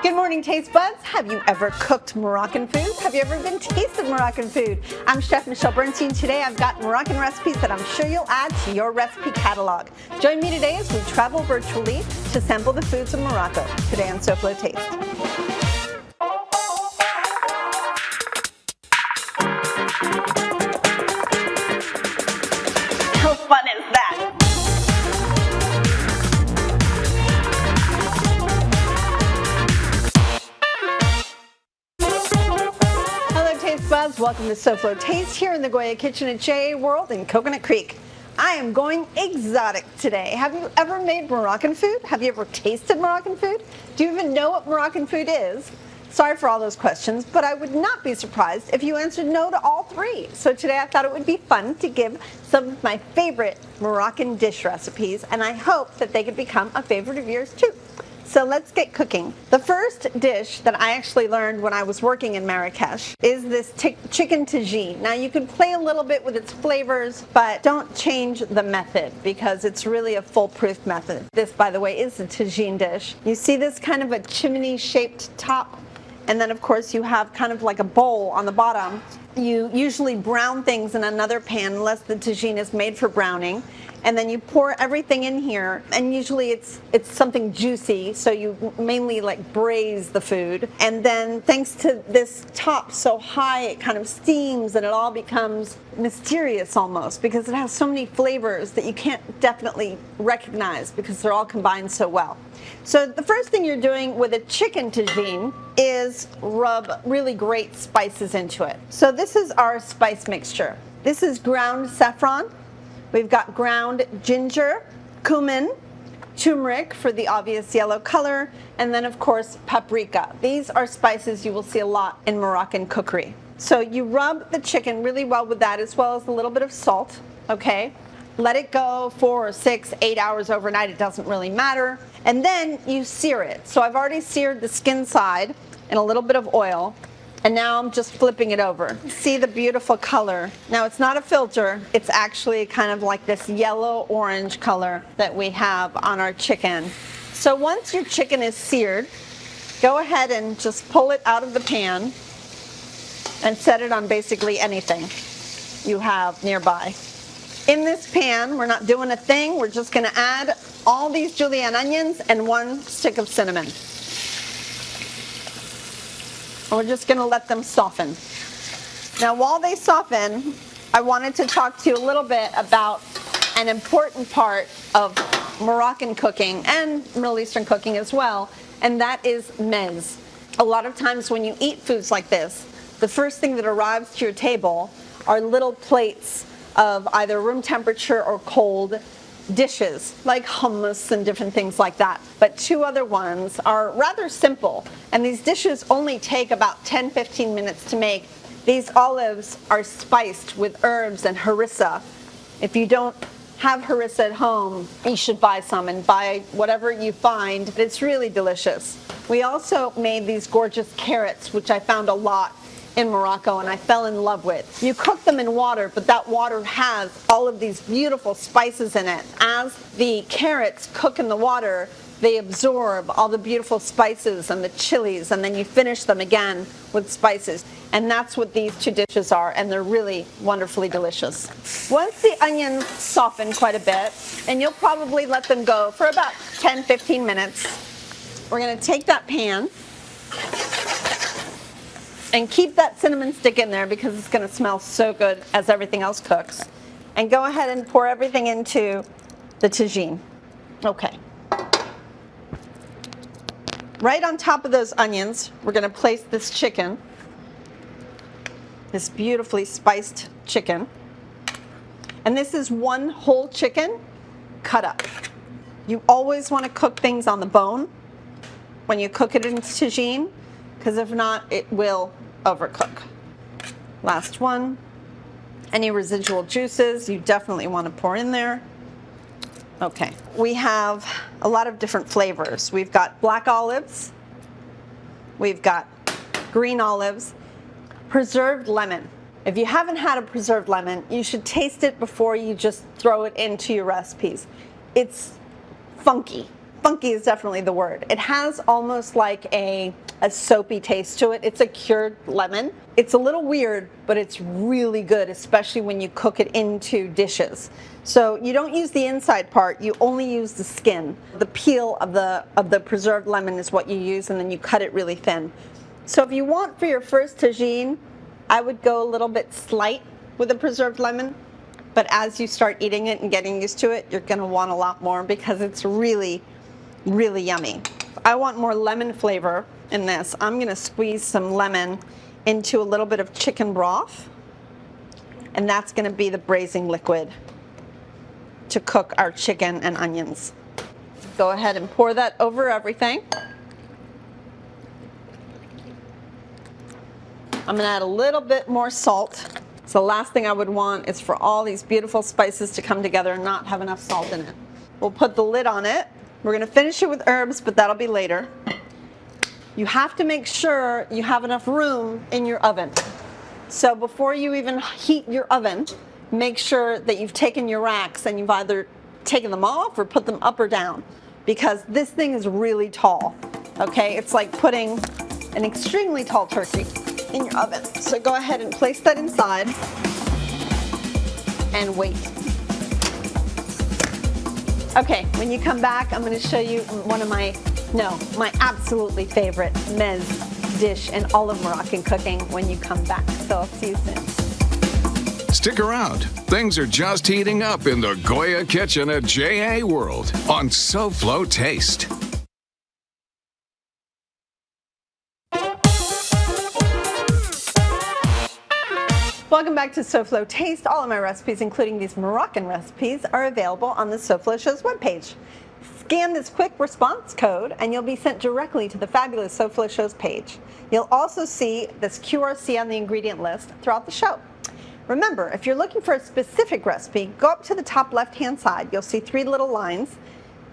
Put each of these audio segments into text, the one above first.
Good morning, Taste Buds. Have you ever cooked Moroccan food? Have you ever even tasted Moroccan food? I'm Chef Michelle Bernstein. Today I've got Moroccan recipes that I'm sure you'll add to your recipe catalog. Join me today as we travel virtually to sample the foods of Morocco. Today on SoFlo Taste. How fun is that? Taste Buds, welcome to SoFlo Taste here in the Goya Kitchen at JA World in Coconut Creek. I am going exotic today. Have you ever made Moroccan food? Have you ever tasted Moroccan food? Do you even know what Moroccan food is? Sorry for all those questions, but I would not be surprised if you answered no to all three. So today I thought it would be fun to give some of my favorite Moroccan dish recipes, and I hope that they could become a favorite of yours too. So let's get cooking. The first dish that I actually learned when I was working in Marrakesh is this chicken tagine. Now you can play a little bit with its flavors, but don't change the method because it's really a foolproof method. This, by the way, is a tagine dish. You see this kind of a chimney-shaped top, and then of course you have kind of like a bowl on the bottom. You usually brown things in another pan unless the tagine is made for browning. And then you pour everything in here, and usually it's something juicy, so you mainly like braise the food. And then thanks to this top so high, it kind of steams and it all becomes mysterious almost because it has so many flavors that you can't definitely recognize because they're all combined so well. So the first thing you're doing with a chicken tagine is rub really great spices into it. So this is our spice mixture. This is ground saffron. We've got ground ginger, cumin, turmeric for the obvious yellow color, and then of course paprika. These are spices you will see a lot in Moroccan cookery. So you rub the chicken really well with that as well as a little bit of salt, okay? Let it go 4 or 6, 8 hours overnight, it doesn't really matter. And then you sear it. So I've already seared the skin side in a little bit of oil. And now I'm just flipping it over. See the beautiful color. Now it's not a filter, it's actually kind of like this yellow-orange color that we have on our chicken. So once your chicken is seared, go ahead and just pull it out of the pan and set it on basically anything you have nearby. In this pan, we're not doing a thing, we're just gonna add all these julienne onions and 1 stick of cinnamon. And we're just going to let them soften. Now while they soften, I wanted to talk to you a little bit about an important part of Moroccan cooking and Middle Eastern cooking as well, and that is mezz. A lot of times when you eat foods like this, the first thing that arrives to your table are little plates of either room temperature or cold dishes like hummus and different things like that. But 2 other ones are rather simple, and these dishes only take about 10-15 minutes to make. These olives are spiced with herbs and harissa. If you don't have harissa at home, you should buy some and buy whatever you find. It's really delicious. We also made these gorgeous carrots, which I found a lot in Morocco and I fell in love with. You cook them in water, but that water has all of these beautiful spices in it. As the carrots cook in the water, they absorb all the beautiful spices and the chilies, and then you finish them again with spices. And that's what these 2 dishes are, and they're really wonderfully delicious. Once the onions soften quite a bit, and you'll probably let them go for about 10-15 minutes, we're gonna take that pan and keep that cinnamon stick in there because it's going to smell so good as everything else cooks. And go ahead and pour everything into the tagine. Okay. Right on top of those onions, we're going to place this chicken, this beautifully spiced chicken. And this is 1 whole chicken cut up. You always want to cook things on the bone when you cook it in tagine, because if not, it will overcook. Last one. Any residual juices you definitely want to pour in there. Okay, we have a lot of different flavors. We've got black olives, we've got green olives, preserved lemon. If you haven't had a preserved lemon, you should taste it before you just throw it into your recipes. It's funky funky is definitely the word. It has almost like a soapy taste to it. It's a cured lemon. It's a little weird, but it's really good, especially when you cook it into dishes. So you don't use the inside part, you only use the skin. The peel of the preserved lemon is what you use, and then you cut it really thin. So if you want for your first tagine, I would go a little bit slight with the preserved lemon, but as you start eating it and getting used to it, you're gonna want a lot more because it's really, really yummy. If I want more lemon flavor in this, I'm gonna squeeze some lemon into a little bit of chicken broth, and that's gonna be the braising liquid to cook our chicken and onions. Go ahead and pour that over everything. I'm gonna add a little bit more salt. So the last thing I would want is for all these beautiful spices to come together and not have enough salt in it. We'll put the lid on it. We're gonna finish it with herbs, but that'll be later. You have to make sure you have enough room in your oven. So before you even heat your oven, make sure that you've taken your racks and you've either taken them off or put them up or down, because this thing is really tall, okay? It's like putting an extremely tall turkey in your oven. So go ahead and place that inside and wait. Okay, when you come back, I'm gonna show you one of my absolutely favorite meze dish in all of Moroccan cooking when you come back. So I'll see you soon. Stick around. Things are just heating up in the Goya kitchen at JA World on SoFlo Taste. Welcome back to SoFlo Taste. All of my recipes, including these Moroccan recipes, are available on the SoFlo Show's webpage. Scan this quick response code and you'll be sent directly to the fabulous SoFlo Show's page. You'll also see this QRC on the ingredient list throughout the show. Remember, if you're looking for a specific recipe, go up to the top left-hand side. You'll see 3 little lines.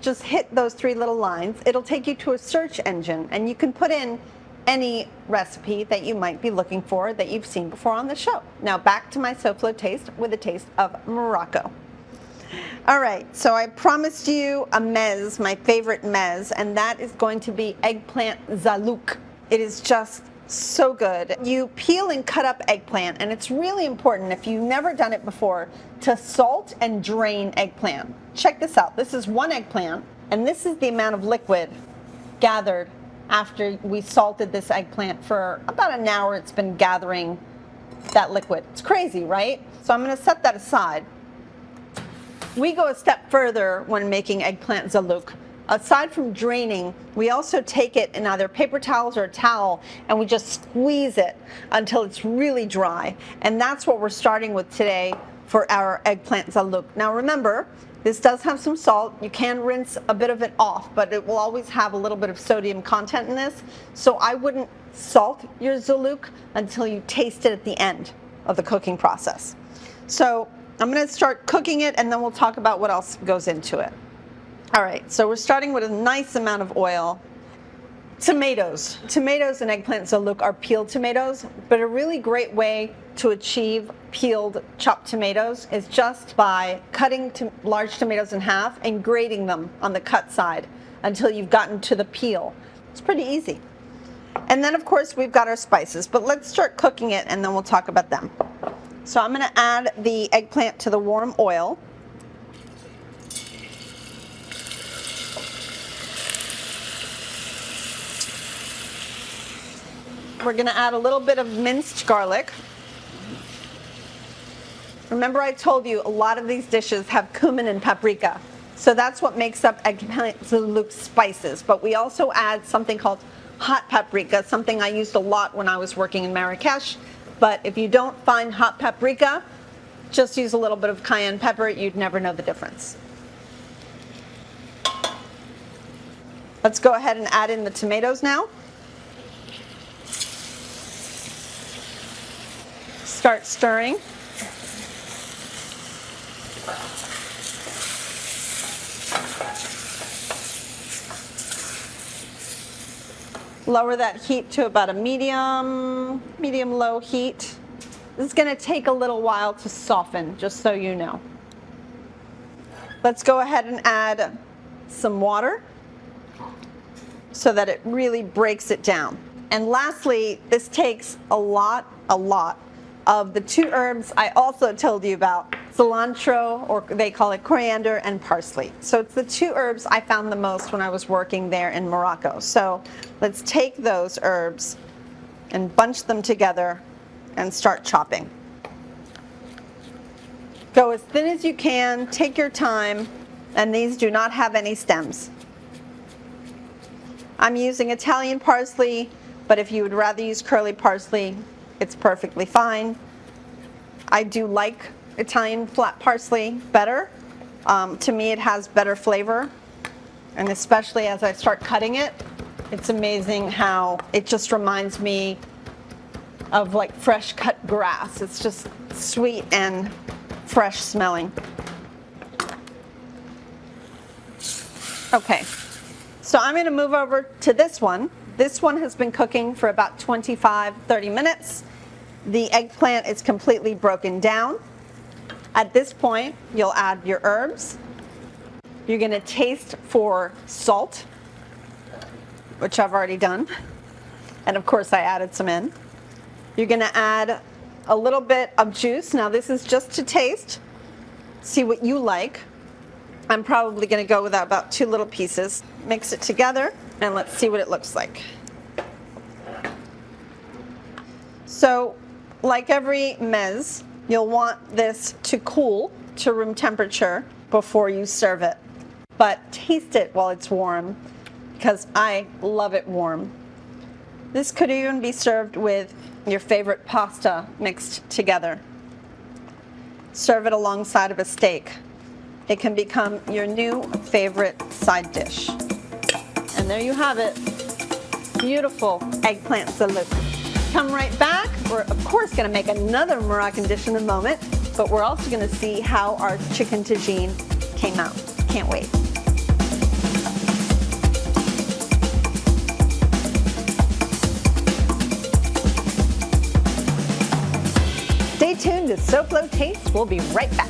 Just hit those 3 little lines. It'll take you to a search engine, and you can put in any recipe that you might be looking for that you've seen before on the show. Now back to my SoFlo Taste with a taste of Morocco. All right, so I promised you a meze, my favorite meze, and that is going to be Eggplant Zaalouk. It is just so good. You peel and cut up eggplant, and it's really important, if you've never done it before, to salt and drain eggplant. Check this out. This is 1 eggplant, and this is the amount of liquid gathered after we salted this eggplant for about an hour. It's been gathering that liquid. It's crazy, right? So I'm going to set that aside. We go a step further when making eggplant zaalouk. Aside from draining, we also take it in either paper towels or a towel, and we just squeeze it until it's really dry. And that's what we're starting with today for our eggplant zaalouk. Now remember, this does have some salt. You can rinse a bit of it off, but it will always have a little bit of sodium content in this. So I wouldn't salt your zaalouk until you taste it at the end of the cooking process. So I'm going to start cooking it, and then we'll talk about what else goes into it. All right, so we're starting with a nice amount of oil. Tomatoes. Tomatoes and eggplant zaalouk are peeled tomatoes, but a really great way to achieve peeled chopped tomatoes is just by cutting large tomatoes in half and grating them on the cut side until you've gotten to the peel. It's pretty easy. And then of course we've got our spices, but let's start cooking it and then we'll talk about them. So I'm going to add the eggplant to the warm oil. We're going to add a little bit of minced garlic. Remember I told you a lot of these dishes have cumin and paprika. So that's what makes up eggplant zaalouk spices. But we also add something called hot paprika, something I used a lot when I was working in Marrakesh. But if you don't find hot paprika, just use a little bit of cayenne pepper. You'd never know the difference. Let's go ahead and add in the tomatoes now. Start stirring. Lower that heat to about a medium-low heat. This is going to take a little while to soften, just so you know. Let's go ahead and add some water. so that it really breaks it down. And lastly, this takes a lot of the 2 herbs I also told you about, cilantro, or they call it coriander, and parsley. So it's the 2 herbs I found the most when I was working there in Morocco. So let's take those herbs and bunch them together and start chopping. Go as thin as you can, take your time, and these do not have any stems. I'm using Italian parsley, but if you would rather use curly parsley, it's perfectly fine. I do like Italian flat parsley better. To me, it has better flavor, and especially as I start cutting it, it's amazing how it just reminds me of like fresh cut grass. It's just sweet and fresh smelling. Okay, so I'm going to move over to this one. This one has been cooking for about 25-30 minutes. The eggplant is completely broken down. At this point, you'll add your herbs. You're going to taste for salt, which I've already done. And of course, I added some in. You're going to add a little bit of juice. Now, this is just to taste. See what you like. I'm probably going to go with about 2 little pieces. Mix it together, and let's see what it looks like. So, like every meze, you'll want this to cool to room temperature before you serve it. But taste it while it's warm, because I love it warm. This could even be served with your favorite pasta mixed together. Serve it alongside of a steak. It can become your new favorite side dish. And there you have it. Beautiful eggplant zaalouk. Come right back. We're of course going to make another Moroccan dish in a moment, but we're also going to see how our chicken tagine came out. Can't wait. Stay tuned to SoFlo Taste. We'll be right back.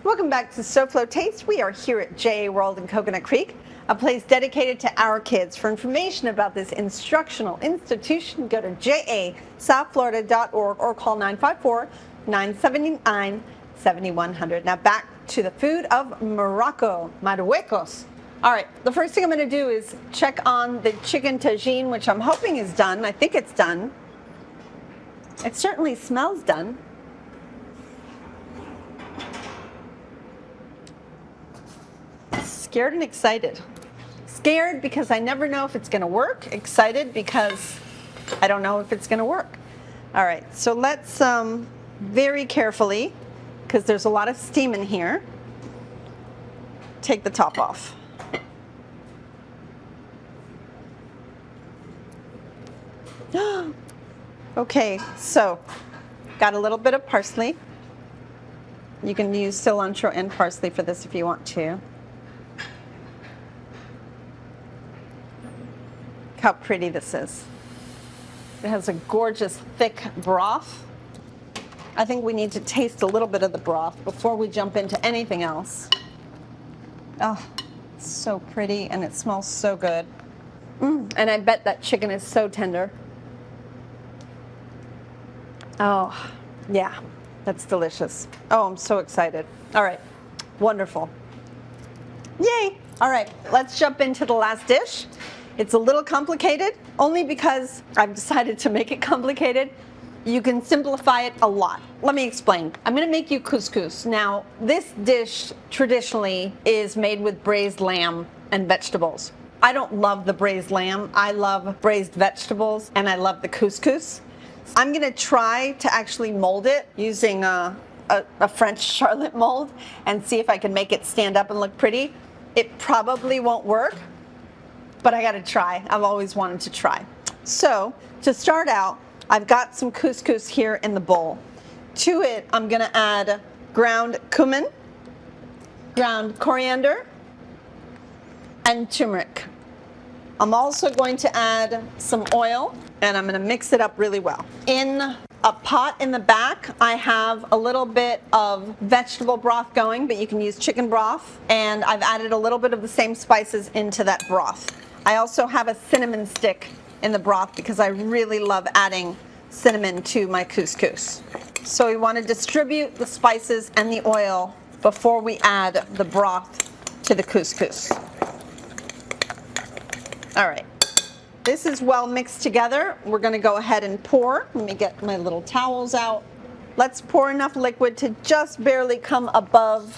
Welcome back to SoFlo Taste. We are here at JA World in Coconut Creek, a place dedicated to our kids. For information about this instructional institution, go to jasouthflorida.org or call 954-979-7100. Now back to the food of Morocco, Marruecos. All right, the first thing I'm going to do is check on the chicken tagine, which I'm hoping is done. I think it's done. It certainly smells done. Scared and excited. Scared because I never know if it's going to work. Excited because I don't know if it's going to work. All right, so let's very carefully, because there's a lot of steam in here, take the top off. Okay, so got a little bit of parsley. You can use cilantro and parsley for this if you want to. How pretty this is. It has a gorgeous thick broth. I think we need to taste a little bit of the broth before we jump into anything else. Oh, it's so pretty and it smells so good. And I bet that chicken is so tender. Oh, yeah, that's delicious. Oh, I'm so excited. All right, wonderful. Yay! All right, let's jump into the last dish. It's a little complicated, only because I've decided to make it complicated. You can simplify it a lot. Let me explain. I'm going to make you couscous. Now, this dish traditionally is made with braised lamb and vegetables. I don't love the braised lamb. I love braised vegetables, and I love the couscous. I'm going to try to actually mold it using a French charlotte mold and see if I can make it stand up and look pretty. It probably won't work, but I got to try. I've always wanted to try. So to start out, I've got some couscous here in the bowl. To it, I'm going to add ground cumin, ground coriander, and turmeric. I'm also going to add some oil, and I'm going to mix it up really well. In a pot in the back. I have a little bit of vegetable broth going, but you can use chicken broth, and I've added a little bit of the same spices into that broth. I also have a cinnamon stick in the broth because I really love adding cinnamon to my couscous. So we want to distribute the spices and the oil before we add the broth to the couscous. All right. This is well mixed together. We're going to go ahead and pour. Let me get my little towels out. Let's pour enough liquid to just barely come above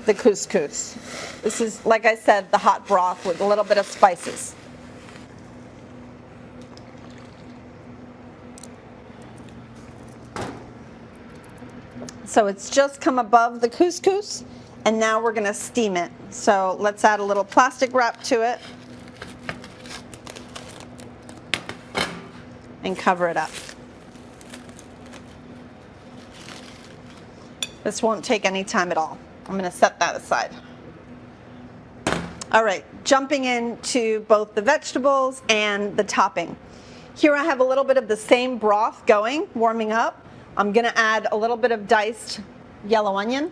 the couscous. This is, like I said, the hot broth with a little bit of spices. So it's just come above the couscous, and now we're going to steam it. So let's add a little plastic wrap to it and cover it up. This won't take any time at all. I'm going to set that aside. All right, jumping into both the vegetables and the topping. Here I have a little bit of the same broth going, warming up. I'm going to add a little bit of diced yellow onion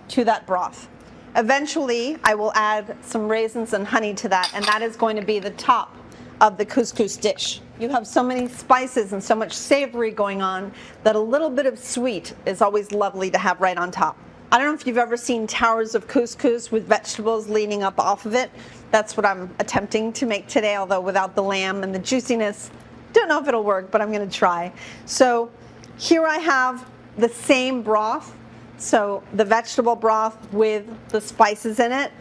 to that broth. Eventually, I will add some raisins and honey to that, and that is going to be the top of the couscous dish. You have so many spices and so much savory going on that a little bit of sweet is always lovely to have right on top. I don't know if you've ever seen towers of couscous with vegetables leaning up off of it. That's what I'm attempting to make today, although without the lamb and the juiciness. Don't know if it'll work, but I'm going to try. So here I have the same broth, so the vegetable broth with the spices in it.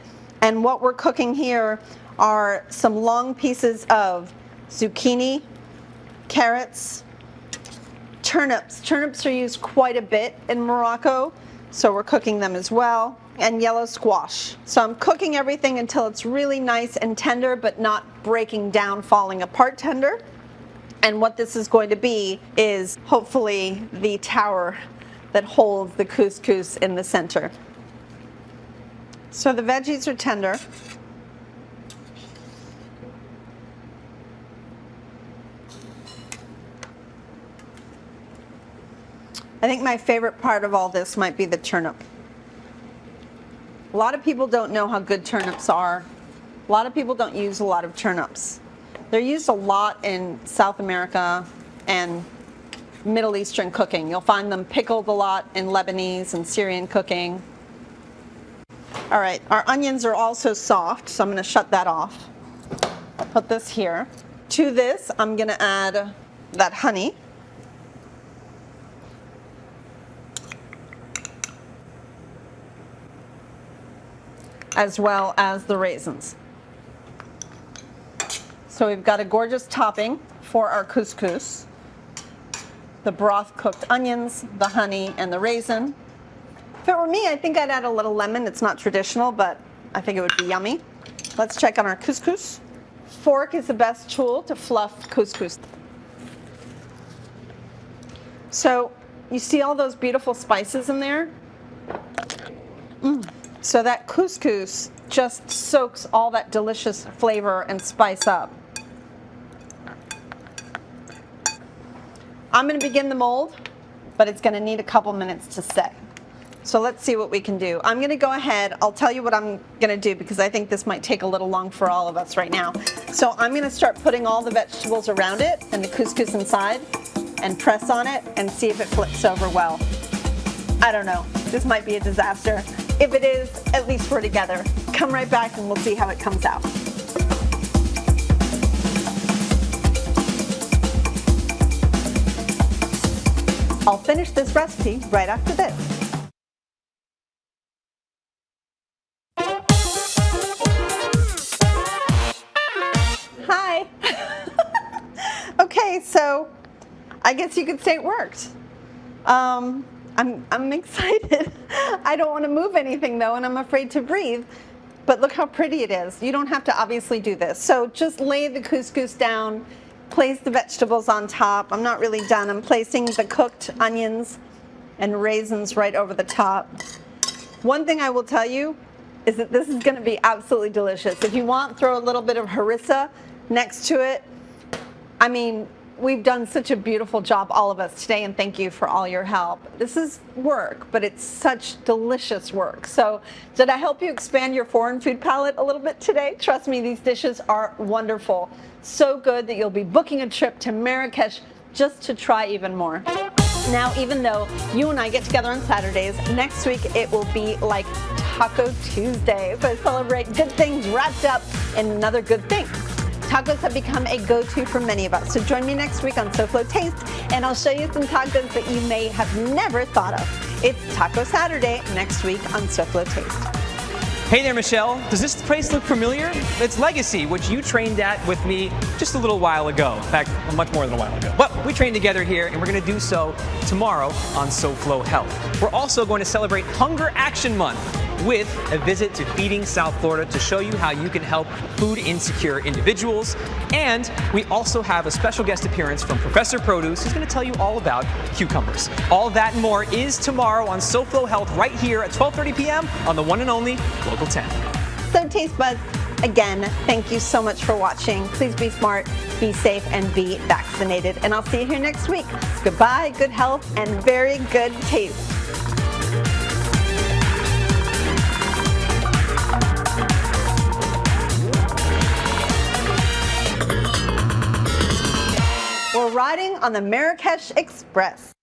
And what we're cooking here are some long pieces of zucchini, carrots, turnips. Turnips are used quite a bit in Morocco, so we're cooking them as well, and yellow squash. So I'm cooking everything until it's really nice and tender, but not breaking down, falling apart tender. And what this is going to be is hopefully the tower that holds the couscous in the center. So the veggies are tender. I think my favorite part of all this might be the turnip. A lot of people don't know how good turnips are. A lot of people don't use a lot of turnips. They're used a lot in South America and Middle Eastern cooking. You'll find them pickled a lot in Lebanese and Syrian cooking. All right, our onions are also soft, so I'm going to shut that off. I'll put this here. To this, I'm going to add that honey. As well as the raisins. So we've got a gorgeous topping for our couscous. The broth cooked onions, the honey, and the raisin. If it were me, I think I'd add a little lemon. It's not traditional, but I think it would be yummy. Let's check on our couscous. Fork is the best tool to fluff couscous. So you see all those beautiful spices in there? So that couscous just soaks all that delicious flavor and spice up. I'm going to begin the mold, but it's going to need a couple minutes to set. So let's see what we can do. I'm going to go ahead. I'll tell you what I'm going to do because I think this might take a little long for all of us right now. So I'm going to start putting all the vegetables around it and the couscous inside and press on it and see if it flips over well. I don't know. This might be a disaster. If it is, at least we're together. Come right back and we'll see how it comes out. I'll finish this recipe right after this. Hi. Okay, so I guess you could say it worked. I'm excited. I don't want to move anything though, and I'm afraid to breathe. But look how pretty it is. You don't have to obviously do this. So just lay the couscous down, place the vegetables on top. I'm not really done. I'm placing the cooked onions and raisins right over the top. One thing I will tell you is that this is going to be absolutely delicious. If you want, throw a little bit of harissa next to it. I mean, we've done such a beautiful job, all of us today, and thank you for all your help. This is work, but it's such delicious work. So did I help you expand your foreign food palette a little bit today? Trust me, these dishes are wonderful. So good that you'll be booking a trip to Marrakesh just to try even more. Now, even though you and I get together on Saturdays, next week it will be like Taco Tuesday. So celebrate good things wrapped up in another good thing. Tacos have become a go-to for many of us. So join me next week on SoFlo Taste, and I'll show you some tacos that you may have never thought of. It's Taco Saturday next week on SoFlo Taste. Hey there, Michelle. Does this place look familiar? It's Legacy, which you trained at with me just a little while ago. In fact, much more than a while ago. But we trained together here, and we're going to do so tomorrow on SoFlo Health. We're also going to celebrate Hunger Action Month with a visit to Feeding South Florida to show you how you can help food insecure individuals. And we also have a special guest appearance from Professor Produce, who's going to tell you all about cucumbers. All that and more is tomorrow on SoFlo Health right here at 12:30 p.m. on the one and only Local 10. So Taste Buds, again, thank you so much for watching. Please be smart, be safe, and be vaccinated. And I'll see you here next week. Goodbye, good health, and very good taste. We're riding on the Marrakesh Express.